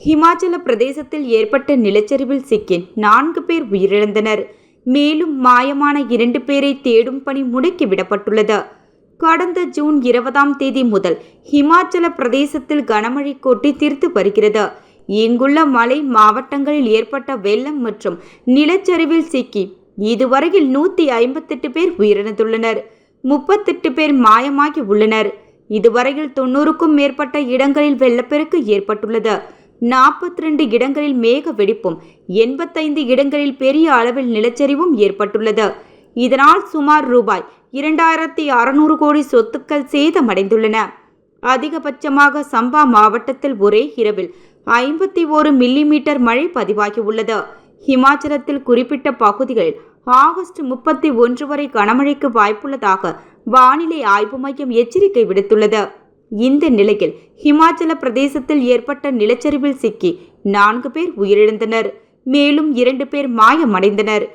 ஹிமாச்சல பிரதேசத்தில் ஏற்பட்ட நிலச்சரிவில் சிக்கி 4 பேர் உயிரிழந்தனர். மேலும் மாயமான 2 பேரை தேடும் பணி முடுக்கிவிடப்பட்டுள்ளது. கடந்த ஜூன் 20ஆம் தேதி முதல் ஹிமாச்சல பிரதேசத்தில் கனமழை கொட்டி தீர்த்து வருகிறது. இங்குள்ள மலை மாவட்டங்களில் ஏற்பட்ட வெள்ளம் மற்றும் நிலச்சரிவில் சிக்கி இதுவரையில் 158 பேர் உயிரிழந்துள்ளனர். 38 பேர் மாயமாகி உள்ளனர். இதுவரையில் 90க்கும் மேற்பட்ட இடங்களில் வெள்ளப்பெருக்கு ஏற்பட்டுள்ளது. 42 இடங்களில் மேக வெடிப்பும் 85 இடங்களில் பெரிய அளவில் நிலச்சரிவும் ஏற்பட்டுள்ளது. இதனால் சுமார் ரூபாய் 2600 கோடி சொத்துக்கள் சேதமடைந்துள்ளன. அதிகபட்சமாக சம்பா மாவட்டத்தில் ஒரே இரவில் 51 மில்லிமீட்டர் மழை பதிவாகியுள்ளது. ஹிமாச்சலத்தில் குறிப்பிட்ட பகுதிகளில் ஆகஸ்ட் 31 வரை கனமழைக்கு வாய்ப்புள்ளதாக வானிலை ஆய்வு மையம் எச்சரிக்கை விடுத்துள்ளது. இந்த நிலையில் ஹிமாச்சல பிரதேசத்தில் ஏற்பட்ட நிலச்சரிவில் சிக்கி 4 பேர் உயிரிழந்தனர். மேலும் 2 பேர் மாயமடைந்தனர்.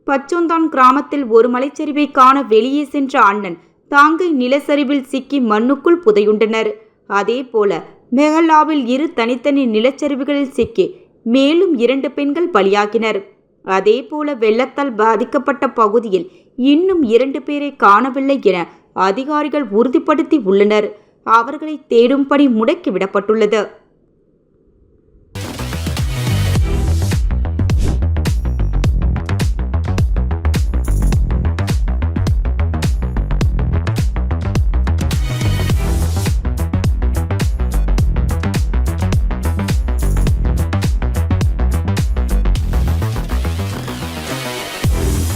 பச்சோந்தான் கிராமத்தில் ஒரு மலைச்சரிவை காண வெளியே சென்ற அண்ணன் தாங்கை நிலச்சரிவில் சிக்கி மண்ணுக்குள் புதையுண்டனர். அதேபோல மெஹலாவில் 2 தனித்தனி நிலச்சரிவுகளில் சிக்கி மேலும் 2 பெண்கள் பலியாகினர். அதேபோல வெள்ளத்தால் பாதிக்கப்பட்ட பகுதியில் இன்னும் 2 பேரை காணவில்லை என அதிகாரிகள் உறுதிப்படுத்தி உள்ளனர். அவர்களை தேடும் பணி முடக்கிவிடப்பட்டுள்ளது.